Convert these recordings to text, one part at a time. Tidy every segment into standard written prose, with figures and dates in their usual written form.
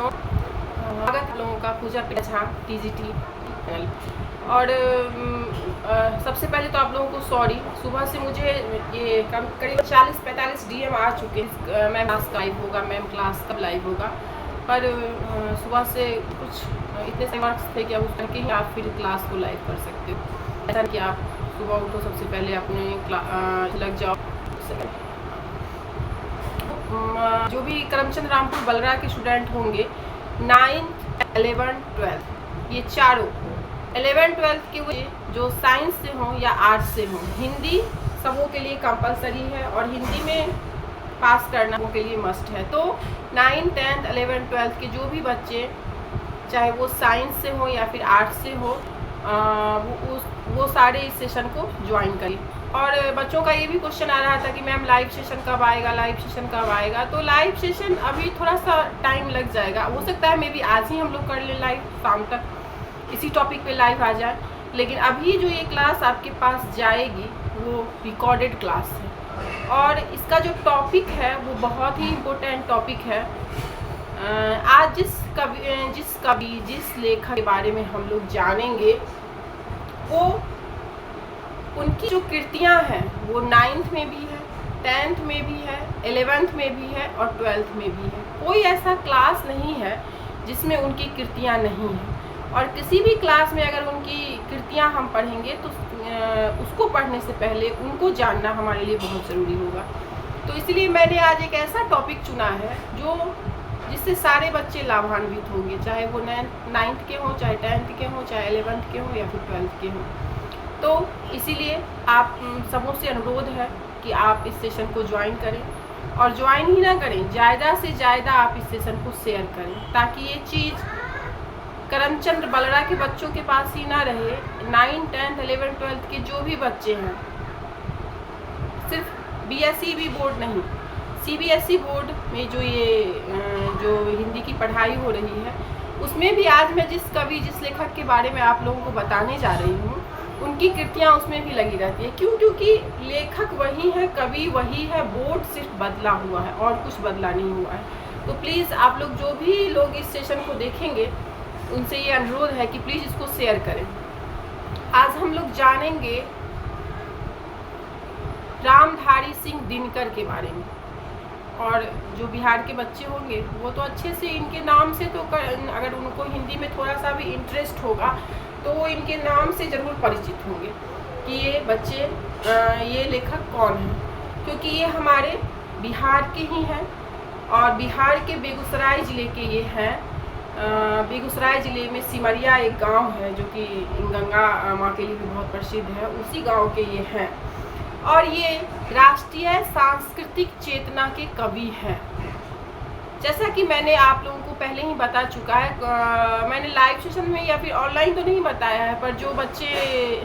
स्वागत आप लोगों का पूजा झा TGT चैनल। और सबसे पहले तो आप लोगों को सॉरी, सुबह से मुझे ये करीब 40-45 DM आ चुके हैं। मैम क्लास का लाइव होगा, मैम क्लास कब लाइव होगा, पर सुबह से कुछ इतने से वर्क्स थे कि अब उस करके ही आप फिर क्लास को लाइव कर सकते हो। ऐसा कि आप सुबह उठो, सबसे पहले अपने लग जाओ। जो भी करमचंद रामपुर बलरा के स्टूडेंट होंगे 9th 11th 12th, ये चारों 11th 12th के वो जो साइंस से हों या आर्ट्स से हों, हिंदी सबों के लिए कंपलसरी है और हिंदी में पास करना वो के लिए मस्ट है। तो 9th 10th 11th 12th के जो भी बच्चे, चाहे वो साइंस से हो या फिर आर्ट्स से हो, वो सारे इस सेशन को ज्वाइन करें। और बच्चों का ये भी क्वेश्चन आ रहा था कि मैम लाइव सेशन कब आएगा, लाइव सेशन कब आएगा। तो लाइव सेशन अभी थोड़ा सा टाइम लग जाएगा, हो सकता है मे बी आज ही हम लोग कर लें लाइव, शाम तक इसी टॉपिक पे लाइव आ जाए। लेकिन अभी जो ये क्लास आपके पास जाएगी वो रिकॉर्डेड क्लास है और इसका जो टॉपिक है वो बहुत ही इम्पोर्टेंट टॉपिक है। आज जिस लेखक के बारे में हम लोग जानेंगे वो उनकी जो कृतियाँ हैं वो 9th में भी है, 10th में भी है, 11th में भी है और 12th में भी है। कोई ऐसा क्लास नहीं है जिसमें उनकी कृतियाँ नहीं हैं। और किसी भी क्लास में अगर उनकी कृतियाँ हम पढ़ेंगे तो उसको पढ़ने से पहले उनको जानना हमारे लिए बहुत ज़रूरी होगा। तो इसलिए मैंने आज एक ऐसा टॉपिक चुना है जिससे सारे बच्चे लाभान्वित होंगे, चाहे वो 9th के हों, चाहे 10th के हों, चाहे 11th के हों या फिर 12th के हों। तो इसीलिए आप सबों से अनुरोध है कि आप इस सेशन को ज्वाइन करें और ज्वाइन ही ना करें, ज़्यादा से ज़्यादा आप इस सेशन को शेयर करें ताकि ये चीज़ करमचंद बलरा के बच्चों के पास ही ना रहे। 9th 10th 11th 12th के जो भी बच्चे हैं, सिर्फ BSE बोर्ड नहीं, CBSE बोर्ड में जो हिंदी की पढ़ाई हो रही है उसमें भी आज मैं जिस लेखक के बारे में आप लोगों को बताने जा रही हूँ उनकी कृतियाँ उसमें भी लगी रहती है। क्यों? क्योंकि लेखक वही है, कवि वही है, बोर्ड सिर्फ बदला हुआ है और कुछ बदला नहीं हुआ है। तो प्लीज़ आप लोग जो भी लोग इस सेशन को देखेंगे उनसे ये अनुरोध है कि प्लीज़ इसको शेयर करें। आज हम लोग जानेंगे रामधारी सिंह दिनकर के बारे में। और जो बिहार के बच्चे होंगे वो तो अच्छे से इनके नाम से तो अगर उनको हिंदी में थोड़ा सा भी इंटरेस्ट होगा तो वो इनके नाम से ज़रूर परिचित होंगे कि ये बच्चे ये लेखक कौन हैं, क्योंकि ये हमारे बिहार के ही हैं और बिहार के बेगूसराय ज़िले के ये हैं। बेगूसराय ज़िले में सिमरिया एक गांव है जो कि गंगा माँ के लिए भी बहुत प्रसिद्ध है, उसी गांव के ये हैं और ये राष्ट्रीय सांस्कृतिक चेतना के कवि हैं। जैसा कि मैंने आप लोगों को पहले ही बता चुका है, मैंने लाइव सेशन में या फिर ऑनलाइन तो नहीं बताया है, पर जो बच्चे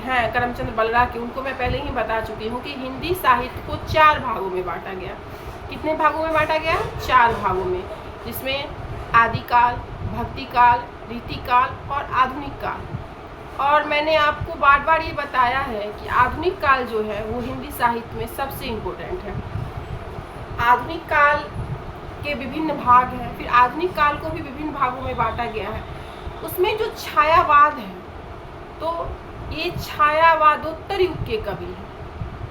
हैं करमचंद बलरा के उनको मैं पहले ही बता चुकी हूँ कि हिंदी साहित्य को 4 भागों में बांटा गया। कितने भागों में बांटा गया? 4 भागों में, जिसमें आदिकाल, भक्तिकाल, रीतिकाल और आधुनिक काल। और मैंने आपको बार बार ये बताया है कि आधुनिक काल जो है वो हिंदी साहित्य में सबसे इम्पोर्टेंट है। आधुनिक काल के विभिन्न भाग हैं, फिर आधुनिक काल को भी विभिन्न भागों में बांटा गया है। उसमें जो छायावाद है तो ये छायावादोत्तर युग के कवि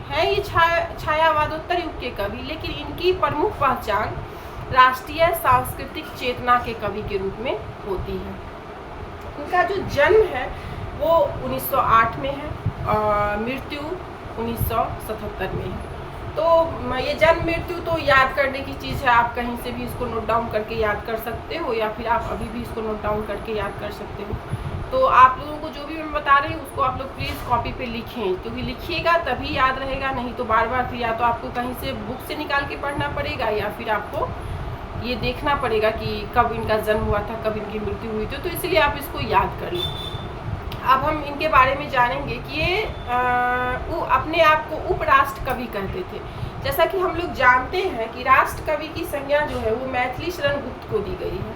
हैं, ये छायावादोत्तर युग के कवि, लेकिन इनकी प्रमुख पहचान राष्ट्रीय सांस्कृतिक चेतना के कवि के रूप में होती है। उनका जो जन्म है वो 1908 में है और मृत्यु 1977 में है। तो ये जन्म मृत्यु तो याद करने की चीज़ है, आप कहीं से भी इसको नोट डाउन करके याद कर सकते हो या फिर आप अभी भी इसको नोट डाउन करके याद कर सकते हो। तो आप लोगों को जो भी मैं बता रही हूँ उसको आप लोग प्लीज़ कॉपी पे लिखें, क्योंकि लिखिएगा तभी याद रहेगा, नहीं तो बार बार फिर या तो आपको कहीं से बुक से निकाल के पढ़ना पड़ेगा या फिर आपको ये देखना पड़ेगा कि कब इनका जन्म हुआ था, कब इनकी मृत्यु हुई थी। तो इसलिए आप इसको याद कर लें। अब हम इनके बारे में जानेंगे कि ये अपने आप को उपराष्ट्र कवि कहते थे। जैसा कि हम लोग जानते हैं कि राष्ट्र कवि की संज्ञा जो है वो मैथिली शरण गुप्त को दी गई है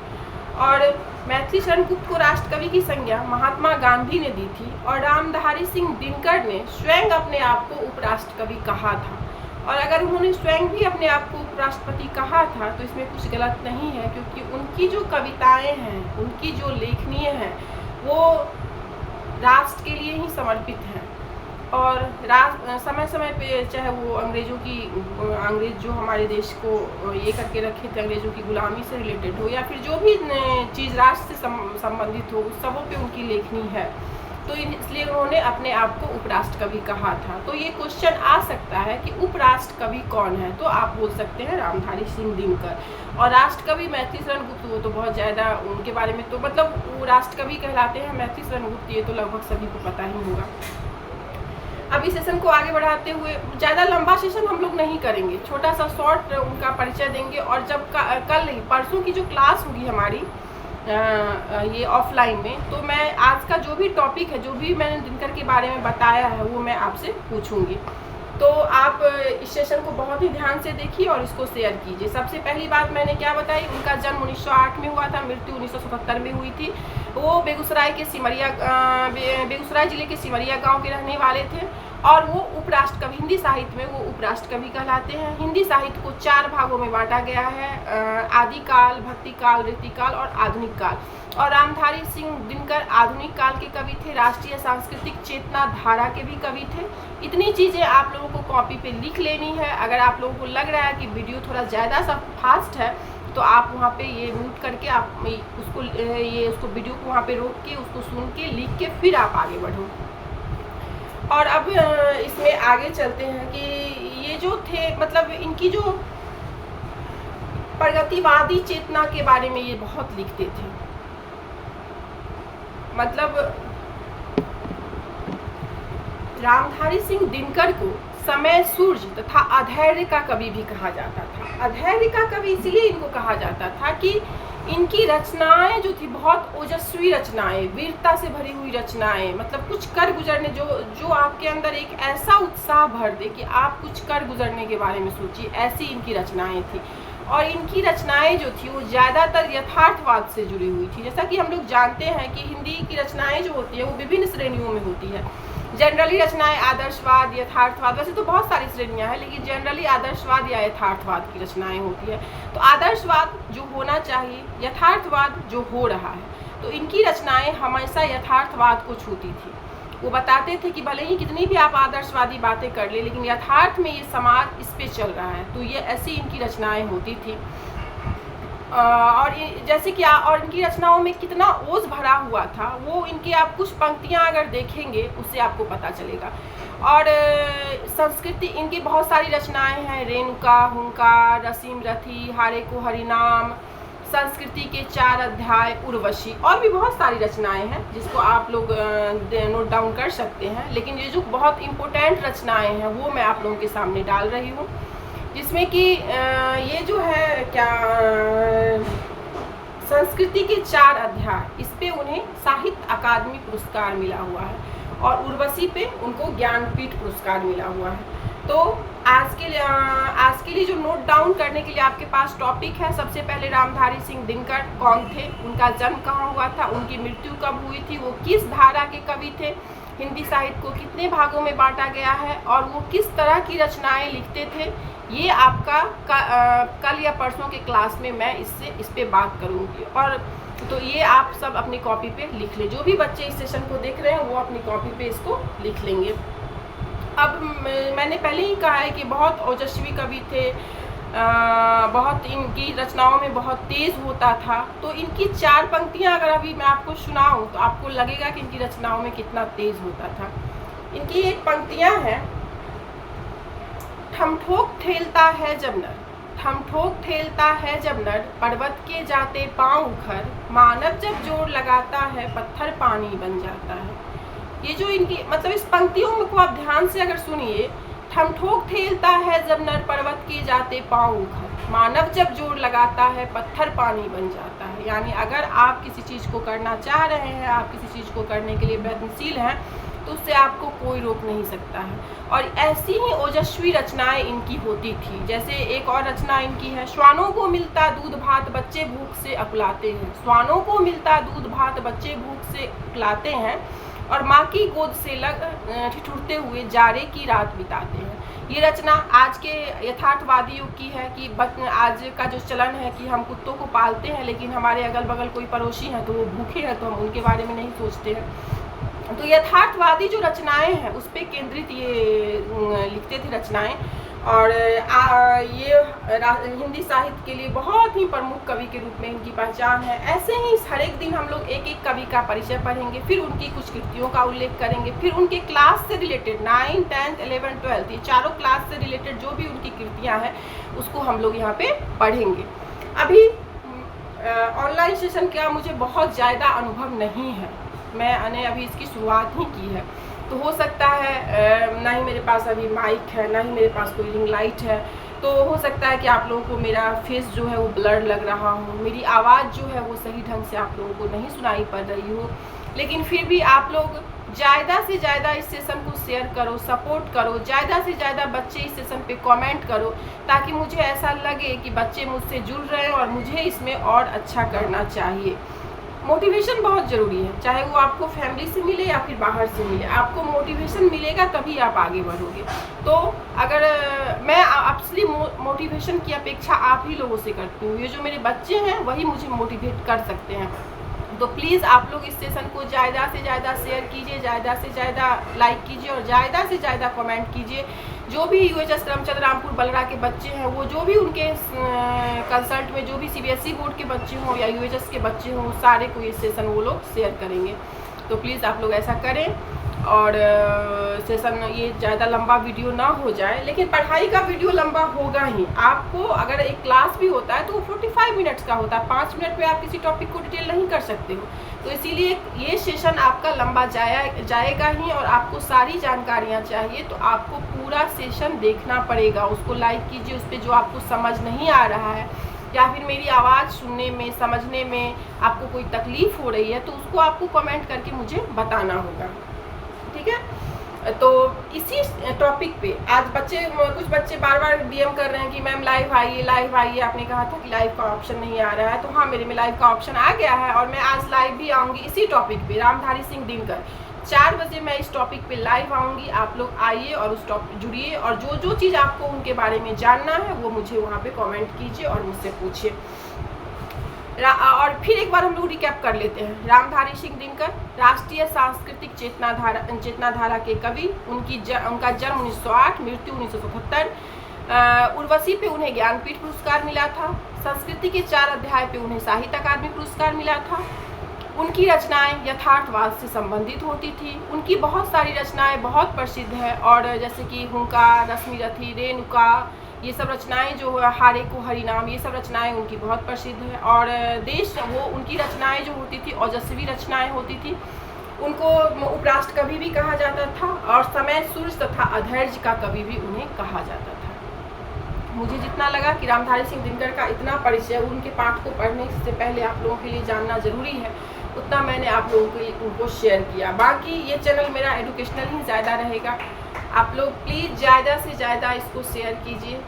और मैथिली शरण गुप्त को राष्ट्र कवि की संज्ञा महात्मा गांधी ने दी थी और रामधारी सिंह दिनकर ने स्वयं अपने आप को उपराष्ट्र कवि कहा था। और अगर उन्होंने स्वयं भी अपने आप को उपराष्ट्रपति कहा था तो इसमें कुछ गलत नहीं है, क्योंकि उनकी जो कविताएं हैं, उनकी जो लेखनीय हैं, वो राष्ट्र के लिए ही समर्पित हैं। और समय समय पे चाहे वो अंग्रेज जो हमारे देश को ये करके रखे थे, अंग्रेज़ों की गुलामी से रिलेटेड हो या फिर जो भी चीज़ राष्ट्र से संबंधित हो, उस सबों पे उनकी लेखनी है। तो इसलिए उन्होंने अपने आप को उपराष्ट्र कवि कहा था। तो ये क्वेश्चन आ सकता है कि उपराष्ट्र कवि कौन है, तो आप बोल सकते हैं रामधारी सिंह दिनकर। और राष्ट्र कवि मैथिली शरण गुप्त, वो तो बहुत ज़्यादा उनके बारे में तो मतलब वो राष्ट्र कवि कहलाते हैं मैथिली शरण गुप्त, ये तो लगभग सभी को पता ही होगा। अब इस सेशन को आगे बढ़ाते हुए ज़्यादा लंबा सेशन हम लोग नहीं करेंगे, छोटा सा शॉर्ट उनका परिचय देंगे। और जब कल नहीं परसों की जो क्लास होगी हमारी ये ऑफलाइन में, तो मैं आज का जो भी टॉपिक है, जो भी मैंने दिनकर के बारे में बताया है, वो मैं आपसे पूछूंगी। तो आप इस सेशन को बहुत ही ध्यान से देखिए और इसको शेयर कीजिए। सबसे पहली बात मैंने क्या बताई, उनका जन्म 1908 में हुआ था, मृत्यु 1977 में हुई थी। वो बेगूसराय जिले के सिमरिया गांव के रहने वाले थे और वो उपराष्ट्र कवि, हिंदी साहित्य में वो उपराष्ट्र कवि कहलाते हैं। हिंदी साहित्य को 4 भागों में बांटा गया है, आदिकाल, भक्तिकाल, रीतिकाल और आधुनिक काल। और रामधारी सिंह दिनकर आधुनिक काल के कवि थे, राष्ट्रीय सांस्कृतिक चेतना धारा के भी कवि थे। इतनी चीज़ें आप लोगों को कॉपी पे लिख लेनी है। अगर आप लोगों को लग रहा है कि वीडियो थोड़ा ज़्यादा सा फास्ट है, तो आप वहाँ पे ये म्यूट करके आप उसको वीडियो को वहाँ पे रोक के उसको सुन के लिख के फिर आप आगे बढ़ो। और अब इसमें आगे चलते हैं कि ये जो थे, मतलब इनकी जो प्रगतिवादी चेतना के बारे में ये बहुत लिखते थे। मतलब रामधारी सिंह दिनकर को समय सूर्य तथा अधैर्य का कवि भी कहा जाता था। अधैर्य का कवि इसलिए इनको कहा जाता था कि इनकी रचनाएं जो थी बहुत ओजस्वी रचनाएं, वीरता से भरी हुई रचनाएं, मतलब कुछ कर गुजरने, जो आपके अंदर एक ऐसा उत्साह भर दे कि आप कुछ कर गुजरने के बारे में सोचिए, ऐसी इनकी रचनाएं थी। और इनकी रचनाएं जो थी वो ज़्यादातर यथार्थवाद से जुड़ी हुई थी। जैसा कि हम लोग जानते हैं कि हिंदी की रचनाएं जो होती है वो विभिन्न श्रेणियों में होती है। जनरली रचनाएं आदर्शवाद, यथार्थवाद, वैसे तो बहुत सारी श्रेणियां हैं, लेकिन जनरली आदर्शवाद या यथार्थवाद की रचनाएं होती है। तो आदर्शवाद जो होना चाहिए, यथार्थवाद जो हो रहा है, तो इनकी रचनाएं हमेशा यथार्थवाद को छूती थी। वो बताते थे कि भले ही कितनी भी आप आदर्शवादी बातें कर ले, लेकिन यथार्थ में ये समाज इस पे चल रहा है। तो ये ऐसी इनकी रचनाएं होती थी। और जैसे कि और इनकी रचनाओं में कितना ओज भरा हुआ था, वो इनके आप कुछ पंक्तियां अगर देखेंगे उससे आपको पता चलेगा। और संस्कृति, इनकी बहुत सारी रचनाएं हैं, रेणुका, हुंकार, रसीम रथी, हारे को हरिनाम, संस्कृति के 4 अध्याय, उर्वशी, और भी बहुत सारी रचनाएं हैं जिसको आप लोग नोट डाउन कर सकते हैं। लेकिन ये जो बहुत इम्पोर्टेंट रचनाएं हैं वो मैं आप लोगों के सामने डाल रही हूँ, जिसमें कि ये जो है क्या संस्कृति के 4 अध्याय, इस पे उन्हें साहित्य अकादमी पुरस्कार मिला हुआ है और उर्वशी पे उनको ज्ञानपीठ पुरस्कार मिला हुआ है। तो आज के लिए जो नोट डाउन करने के लिए आपके पास टॉपिक है, सबसे पहले रामधारी सिंह दिनकर कौन थे, उनका जन्म कहाँ हुआ था, उनकी मृत्यु कब हुई थी, वो किस धारा के कवि थे, हिंदी साहित्य को कितने भागों में बांटा गया है और वो किस तरह की रचनाएं लिखते थे, ये आपका कल या परसों के क्लास में मैं इस पे बात करूँगी। और तो ये आप सब अपनी कॉपी पे लिख लें, जो भी बच्चे इस सेशन को देख रहे हैं वो अपनी कॉपी पे इसको लिख लेंगे। अब मैंने पहले ही कहा है कि बहुत ओजस्वी कवि थे, बहुत इनकी रचनाओं में बहुत तेज़ होता था। तो इनकी 4 पंक्तियां अगर अभी मैं आपको सुनाऊं तो आपको लगेगा कि इनकी रचनाओं में कितना तेज़ होता था। इनकी एक पंक्तियां हैं, ठमठोक ठेलता है जब नर, ठमठोक ठेलता है जब नर, पर्वत के जाते पांव उखर, मानव जब जोर लगाता है पत्थर पानी बन जाता है। ये जो इनकी मतलब इस पंक्तियों को आप ध्यान से अगर सुनिए, ठमठोक ठेलता है जब नर, पर्वत के जाते पांव उखर, मानव जब जोर लगाता है पत्थर पानी बन जाता है। यानी अगर आप किसी चीज़ को करना चाह रहे हैं, आप किसी चीज़ को करने के लिए प्रयत्नशील हैं, तो उससे आपको कोई रोक नहीं सकता है। और ऐसी ही ओजस्वी रचनाएं इनकी होती थी। जैसे एक और रचना इनकी है, श्वानों को मिलता दूध भात बच्चे भूख से अकुलाते हैं, श्वानों को मिलता दूध भात बच्चे भूख से अकुलाते हैं और माँ की गोद से लग ठिठुरते हुए जाड़े की रात बिताते हैं। ये रचना आज के यथार्थवादी युग की है कि आज का जो चलन है कि हम कुत्तों को पालते हैं लेकिन हमारे अगल बगल कोई पड़ोसी हैं तो वो भूखे हैं तो हम उनके बारे में नहीं सोचते हैं। तो यथार्थवादी जो रचनाएं हैं उस पर केंद्रित ये लिखते थे रचनाएं। और ये हिंदी साहित्य के लिए बहुत ही प्रमुख कवि के रूप में इनकी पहचान है। ऐसे ही हर एक दिन हम लोग एक एक कवि का परिचय पढ़ेंगे, फिर उनकी कुछ कृतियों का उल्लेख करेंगे, फिर उनके क्लास से रिलेटेड 9, 10, 11, 12 ये चारों क्लास से रिलेटेड जो भी उनकी कृतियाँ हैं उसको हम लोग यहाँ पे पढ़ेंगे। अभी ऑनलाइन सेशन का मुझे बहुत ज़्यादा अनुभव नहीं है, मैंने अभी इसकी शुरुआत ही की है, तो हो सकता है ना ही मेरे पास अभी माइक है, ना ही मेरे पास कोई रिंग लाइट है, तो हो सकता है कि आप लोगों को मेरा फेस जो है वो ब्लर लग रहा हो, मेरी आवाज़ जो है वो सही ढंग से आप लोगों को नहीं सुनाई पड़ रही हो। लेकिन फिर भी आप लोग ज़्यादा से ज़्यादा इस सेशन को शेयर करो, सपोर्ट करो, ज़्यादा से ज़्यादा बच्चे इस सेशन पे कमेंट करो, ताकि मुझे ऐसा लगे कि बच्चे मुझसे जुड़ रहे हैं और मुझे इसमें और अच्छा करना चाहिए। मोटिवेशन बहुत ज़रूरी है, चाहे वो आपको फैमिली से मिले या फिर बाहर से मिले, आपको मोटिवेशन मिलेगा तभी आप आगे बढ़ोगे। तो अगर मैं आपसे मोटिवेशन की अपेक्षा आप ही लोगों से करती हूँ, ये जो मेरे बच्चे हैं वही मुझे मोटिवेट कर सकते हैं। तो प्लीज़ आप लोग इस सेशन को ज़्यादा से ज़्यादा शेयर कीजिए, ज़्यादा से ज़्यादा लाइक कीजिए और ज़्यादा से ज़्यादा कमेंट कीजिए। जो भी UHS करमचंद रामपुर बलरा के बच्चे हैं, वो जो भी उनके कंसल्ट में जो भी CBSE बोर्ड के बच्चे हों या UHS के बच्चे हों, सारे को ये सेशन वो लोग शेयर करेंगे। तो प्लीज़ आप लोग ऐसा करें और सेशन ये ज़्यादा लंबा वीडियो ना हो जाए, लेकिन पढ़ाई का वीडियो लंबा होगा ही। आपको अगर एक क्लास भी होता है तो वो 45 मिनट्स का होता है, 5 मिनट में आप किसी टॉपिक को डिटेल नहीं कर सकते हो। तो इसीलिए ये सेशन आपका लंबा जाएगा ही, और आपको सारी जानकारियाँ चाहिए तो आपको पूरा सेशन देखना पड़ेगा। उसको लाइक कीजिए, उस पर जो आपको समझ नहीं आ रहा है या फिर मेरी आवाज़ सुनने में समझने में आपको कोई तकलीफ़ हो रही है तो उसको आपको कमेंट करके मुझे बताना होगा, ठीक है। तो इसी टॉपिक पे आज कुछ बच्चे बार बार DM कर रहे हैं कि मैम लाइव आइए, आपने कहा था कि लाइव का ऑप्शन नहीं आ रहा है। तो हाँ, मेरे में लाइव का ऑप्शन आ गया है और मैं आज लाइव भी आऊँगी इसी टॉपिक पे, रामधारी सिंह दिनकर। 4 बजे मैं इस टॉपिक पे लाइव आऊँगी, आप लोग आइए और उस टॉपिक जुड़िए और जो चीज़ आपको उनके बारे में जानना है वो मुझे वहाँ पे कमेंट कीजिए और मुझसे पूछिए। और फिर एक बार हम लोग रिकैप कर लेते हैं। रामधारी सिंह दिनकर राष्ट्रीय सांस्कृतिक चेतनाधारा के कवि, उनका जन्म 1908, मृत्यु 1977। उर्वशी पे उन्हें ज्ञानपीठ पुरस्कार मिला था। संस्कृति के 4 अध्याय पे उन्हें साहित्य अकादमी पुरस्कार मिला था। उनकी रचनाएं यथार्थवाद से संबंधित होती थी। उनकी बहुत सारी रचनाएं बहुत प्रसिद्ध हैं, और जैसे कि हुंकार, रश्मिरथी, रेणुका, ये सब रचनाएं जो हारे को हरिनाम, ये सब रचनाएं उनकी बहुत प्रसिद्ध हैं। और उनकी रचनाएं जो होती थी ओजस्वी रचनाएं होती थी। उनको उपराष्ट्र कवि भी कहा जाता था और समय सूर्य तथा अधैर्य का कवि भी उन्हें कहा जाता था। मुझे जितना लगा कि रामधारी सिंह दिनकर का इतना परिचय उनके पाठ को पढ़ने से पहले आप लोगों के लिए जानना जरूरी है, उतना मैंने आप लोगों को उनको शेयर किया। बाकी ये चैनल मेरा एजुकेशनल ही ज़्यादा रहेगा। आप लोग प्लीज़ ज़्यादा से ज़्यादा इसको शेयर कीजिए,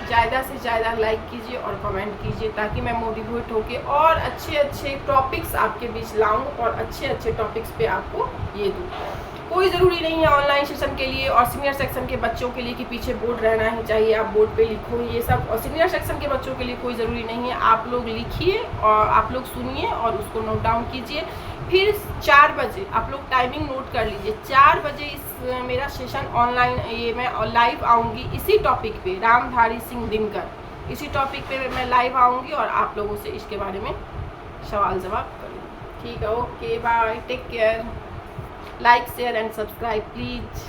ज़्यादा से ज़्यादा लाइक कीजिए और कमेंट कीजिए, ताकि मैं मोटिवेट होके और अच्छे अच्छे टॉपिक्स आपके बीच लाऊं और अच्छे अच्छे टॉपिक्स पे आपको ये दूँ। कोई ज़रूरी नहीं है ऑनलाइन सेशन के लिए और सीनियर सेक्शन के बच्चों के लिए कि पीछे बोर्ड रहना ही चाहिए, आप बोर्ड पे लिखो, ये सब। और सीनियर सेक्शन के बच्चों के लिए कोई ज़रूरी नहीं है, आप लोग लिखिए और आप लोग सुनिए और उसको नोट डाउन कीजिए। फिर 4 बजे आप लोग टाइमिंग नोट कर लीजिए, 4 बजे मेरा सेशन ऑनलाइन ये मैं लाइव आऊँगी इसी टॉपिक पे, रामधारी सिंह दिनकर, इसी टॉपिक पे मैं लाइव आऊँगी और आप लोगों से इसके बारे में सवाल जवाब करूँगी। ठीक है, okay, bye, take care, like share and subscribe please.